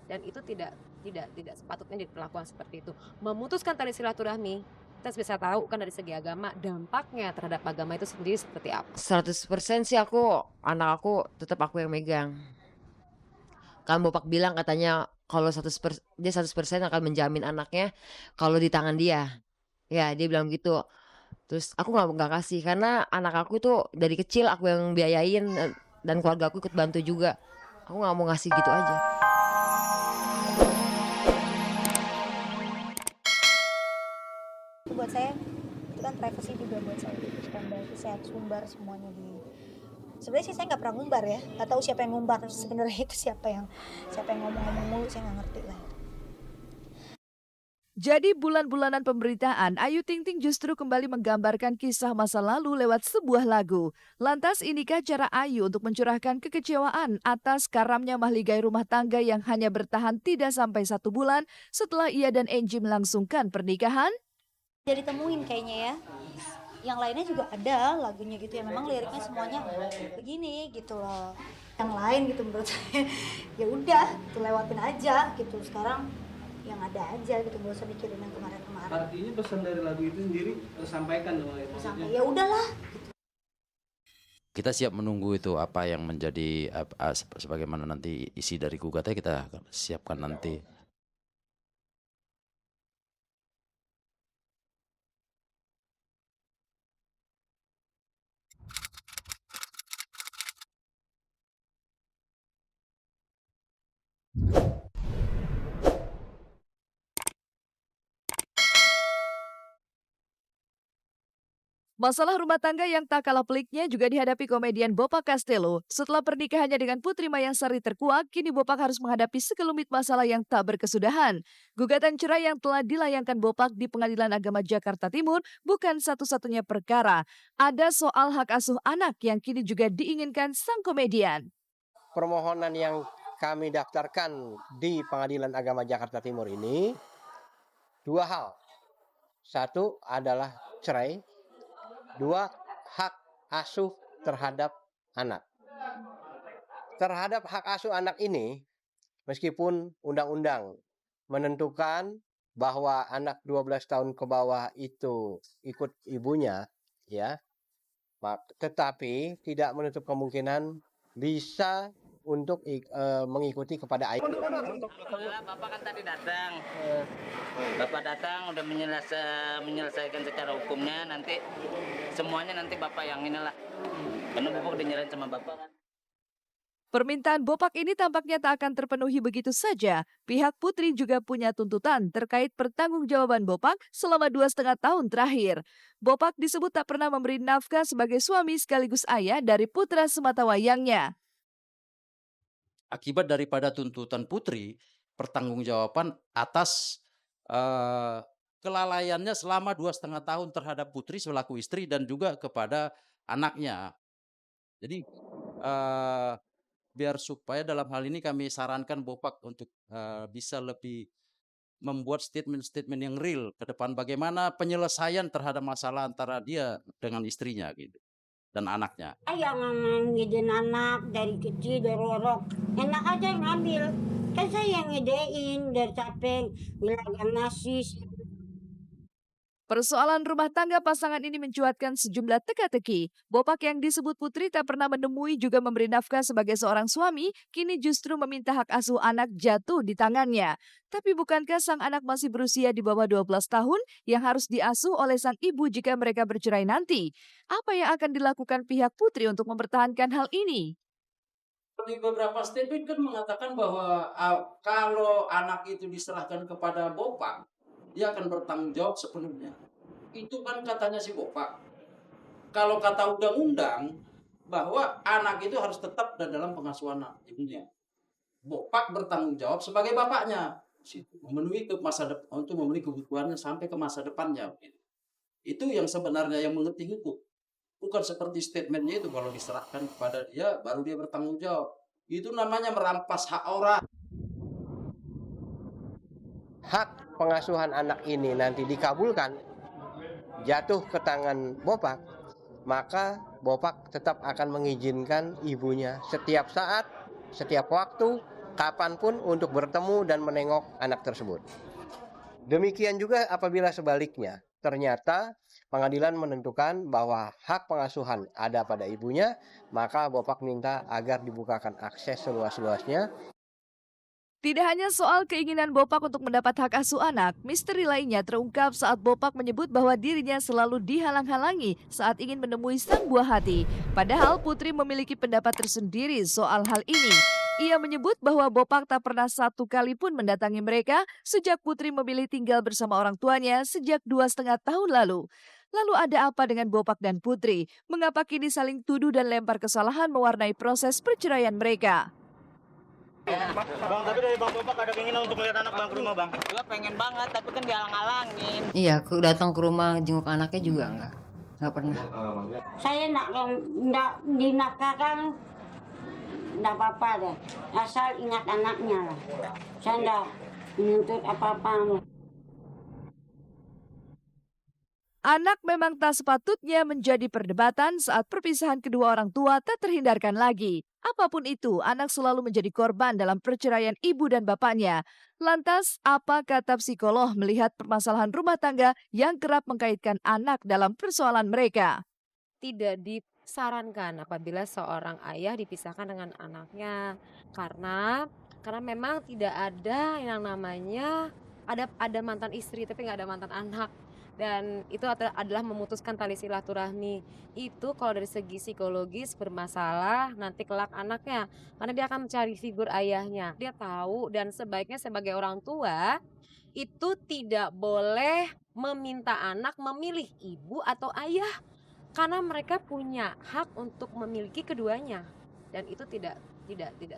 dan itu tidak sepatutnya diperlakukan seperti itu. Memutuskan tali silaturahmi, kita bisa tahu kan dari segi agama, dampaknya terhadap agama itu sendiri seperti apa. 100% sih anak aku tetap aku yang megang. Kan bapak bilang katanya kalau dia 100% akan menjamin anaknya kalau di tangan dia. Ya, dia bilang gitu. Terus aku nggak kasih karena anak aku tuh dari kecil aku yang biayain, dan keluarga aku ikut bantu juga. Aku nggak mau ngasih gitu aja. Itu buat saya itu kan privacy juga buat saya, bukan berarti saya harus ngumbar semuanya di, sebenarnya sih saya nggak pernah ngumbar ya, nggak tahu siapa yang ngumbar sebenarnya, itu siapa yang ngomong-ngomong mulu, saya nggak ngerti lah. Jadi bulan-bulanan pemberitaan, Ayu Ting Ting justru kembali menggambarkan kisah masa lalu lewat sebuah lagu. Lantas inikah cara Ayu untuk mencurahkan kekecewaan atas karamnya mahligai rumah tangga yang hanya bertahan tidak sampai 1 bulan setelah ia dan Angie melangsungkan pernikahan? Jadi temuin kayaknya ya, yang lainnya juga ada lagunya gitu ya, memang liriknya semuanya begini gitu loh, yang lain gitu menurut saya ya udah tuh lewatin aja gitu, sekarang yang ada aja gitu, gak usah mikirin yang kemarin-kemarin. Artinya pesan dari lagu itu sendiri tersampaikan dong ya, Sampai ya udahlah. Kita siap menunggu itu apa yang menjadi sebagaimana nanti isi dari gugatnya kita siapkan nanti. Masalah rumah tangga yang tak kalah peliknya juga dihadapi komedian Bopak Castello. Setelah pernikahannya dengan Putri Mayangsari terkuak, kini Bopak harus menghadapi sekelumit masalah yang tak berkesudahan. Gugatan cerai yang telah dilayangkan Bopak di Pengadilan Agama Jakarta Timur bukan satu-satunya perkara. Ada soal hak asuh anak yang kini juga diinginkan sang komedian. Permohonan yang kami daftarkan di Pengadilan Agama Jakarta Timur ini 2 hal. 1 adalah cerai, 2 hak asuh terhadap anak. Terhadap hak asuh anak ini, meskipun undang-undang menentukan bahwa anak 12 tahun ke bawah itu ikut ibunya, ya, tetapi tidak menutup kemungkinan bisa untuk mengikuti kepada ayah. Bapak kan tadi datang, Bapak datang udah menyelesaikan secara hukumnya, nanti semuanya nanti Bapak yang inilah, karena Bapak udah nyerahin sama Bapak kan. Permintaan Bopak ini tampaknya tak akan terpenuhi begitu saja. Pihak Putri juga punya tuntutan terkait pertanggungjawaban Bopak selama 2,5 tahun terakhir. Bopak disebut tak pernah memberi nafkah sebagai suami sekaligus ayah dari putra sematawayangnya. Akibat daripada tuntutan Putri, pertanggungjawaban atas kelalaiannya selama 2,5 tahun terhadap Putri selaku istri dan juga kepada anaknya. Jadi biar supaya dalam hal ini kami sarankan Bopak untuk bisa lebih membuat statement-statement yang real ke depan bagaimana penyelesaian terhadap masalah antara dia dengan istrinya gitu dan anaknya. Saya nggak ngedein anak dari kecil dororok, enak aja ngambil. Kan saya yang ngedein dari capek, ngelagan nasi. Persoalan rumah tangga pasangan ini mencuatkan sejumlah teka-teki. Bopak yang disebut Putri tak pernah menemui juga memberi nafkah sebagai seorang suami, kini justru meminta hak asuh anak jatuh di tangannya. Tapi bukankah sang anak masih berusia di bawah 12 tahun yang harus diasuh oleh sang ibu jika mereka bercerai nanti? Apa yang akan dilakukan pihak Putri untuk mempertahankan hal ini? Di beberapa statement kan mengatakan bahwa kalau anak itu diserahkan kepada Bopak, dia akan bertanggung jawab sepenuhnya. Itu kan katanya si Bopak. Kalau kata undang-undang, bahwa anak itu harus tetap dalam pengasuhan ibunya. Bopak bertanggung jawab sebagai bapaknya, memenuhi untuk memenuhi kebutuhannya sampai ke masa depannya. Itu yang sebenarnya yang mengerti hukum. Bukan seperti statementnya itu kalau diserahkan kepada dia, baru dia bertanggung jawab. Itu namanya merampas hak orang. Hak pengasuhan anak ini nanti dikabulkan, jatuh ke tangan Bopak, maka Bopak tetap akan mengizinkan ibunya setiap saat, setiap waktu kapanpun untuk bertemu dan menengok anak tersebut. Demikian juga apabila sebaliknya, ternyata pengadilan menentukan bahwa hak pengasuhan ada pada ibunya, maka Bopak minta agar dibukakan akses seluas-luasnya. Tidak hanya soal keinginan Bopak untuk mendapat hak asuh anak, misteri lainnya terungkap saat Bopak menyebut bahwa dirinya selalu dihalang-halangi saat ingin menemui sang buah hati. Padahal Putri memiliki pendapat tersendiri soal hal ini. Ia menyebut bahwa Bopak tak pernah satu kali pun mendatangi mereka sejak Putri memilih tinggal bersama orang tuanya sejak 2,5 tahun lalu. Lalu ada apa dengan Bopak dan Putri? Mengapa kini saling tuduh dan lempar kesalahan mewarnai proses perceraian mereka? Bang, tapi dari Bang Bopak ada keinginan untuk melihat anak Bang ke rumah, Bang? Gua pengen banget, tapi kan dihalang-halangin. Iya, aku datang ke rumah jenguk anaknya juga nggak pernah. Saya nggak dinafkahkan, nggak apa-apa deh. Asal ingat anaknya lah. Saya nggak menuntut apa-apa. Anak memang tak sepatutnya menjadi perdebatan saat perpisahan kedua orang tua tak terhindarkan lagi. Apapun itu, anak selalu menjadi korban dalam perceraian ibu dan bapaknya. Lantas, apa kata psikolog melihat permasalahan rumah tangga yang kerap mengkaitkan anak dalam persoalan mereka? Tidak disarankan apabila seorang ayah dipisahkan dengan anaknya karena memang tidak ada yang namanya ada mantan istri tapi nggak ada mantan anak. Dan itu adalah memutuskan tali silaturahmi. Itu kalau dari segi psikologis bermasalah nanti kelak anaknya. Karena dia akan mencari figur ayahnya. Dia tahu dan sebaiknya sebagai orang tua itu tidak boleh meminta anak memilih ibu atau ayah. Karena mereka punya hak untuk memiliki keduanya. Dan itu tidak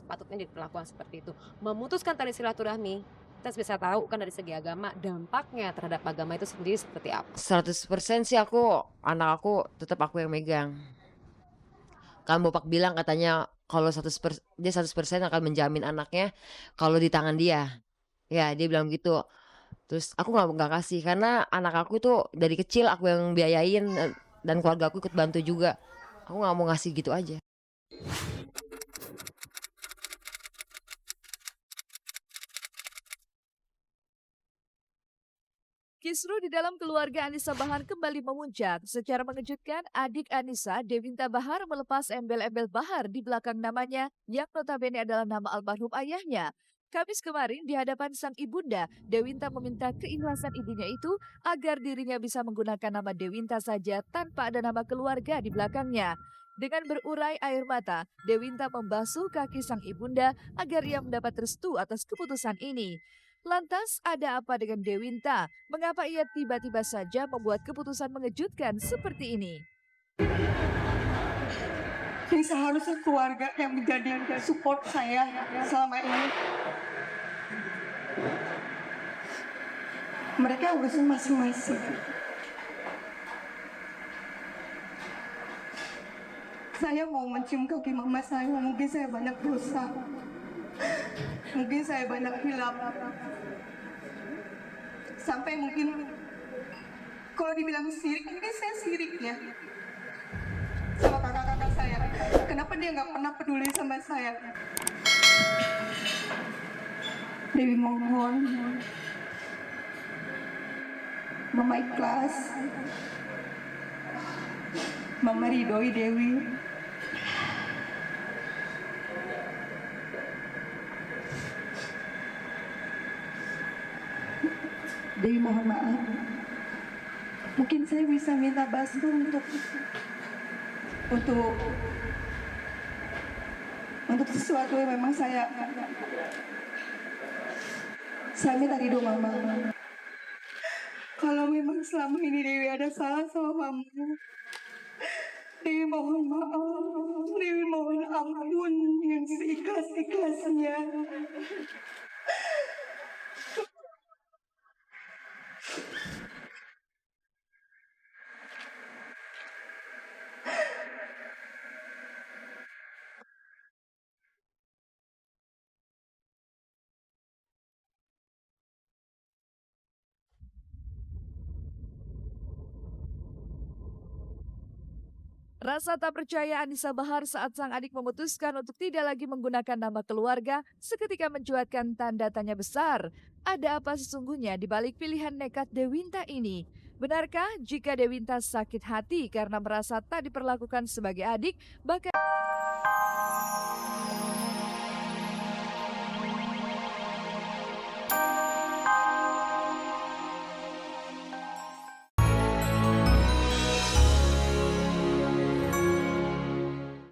sepatutnya diperlakukan seperti itu. Memutuskan tali silaturahmi, kita bisa tahu kan dari segi agama dampaknya terhadap agama itu sendiri seperti apa. 100% sih anak aku tetap aku yang megang. Kan Bopak bilang katanya kalau 100%, dia 100% akan menjamin anaknya kalau di tangan dia. Ya dia bilang gitu. Terus aku nggak kasih karena anak aku itu dari kecil aku yang biayain dan keluarga aku ikut bantu juga. Aku nggak mau ngasih gitu aja. Kisruh di dalam keluarga Anissa Bahar kembali memuncak. Secara mengejutkan, adik Anissa, Dewinta Bahar, melepas embel-embel Bahar di belakang namanya yang notabene adalah nama almarhum ayahnya. Kamis kemarin di hadapan sang ibunda, Dewinta meminta keikhlasan ibunya itu agar dirinya bisa menggunakan nama Dewinta saja tanpa ada nama keluarga di belakangnya. Dengan berurai air mata, Dewinta membasuh kaki sang ibunda agar ia mendapat restu atas keputusan ini. Lantas ada apa dengan Dewinta? Mengapa ia tiba-tiba saja membuat keputusan mengejutkan seperti ini? Ini seharusnya keluarga yang menjadi support saya selama ini. Mereka urusan masing-masing. Saya mau mencium kaki mama saya, mungkin saya banyak dosa. Mungkin saya banyak hilap. Sampai mungkin kalau dibilang sirik, mungkin saya sirik ya. Sama kakak-kakak saya. Kenapa dia nggak pernah peduli sama saya? Dewi mohon. Mama ikhlas. Mama ridhoi Dewi. Dewi mohon maaf. Mungkin saya bisa minta bantu untuk sesuatu yang memang saya minta ridho mama. Kalau memang selama ini Dewi ada salah sama mama, Dewi mohon maaf. Dewi mohon ampun yang seikhlas-ikhlasnya. Rasa tak percaya Anissa Bahar saat sang adik memutuskan untuk tidak lagi menggunakan nama keluarga seketika mencuatkan tanda tanya besar. Ada apa sesungguhnya di balik pilihan nekat Dewinta ini? Benarkah jika Dewinta sakit hati karena merasa tak diperlakukan sebagai adik, bahkan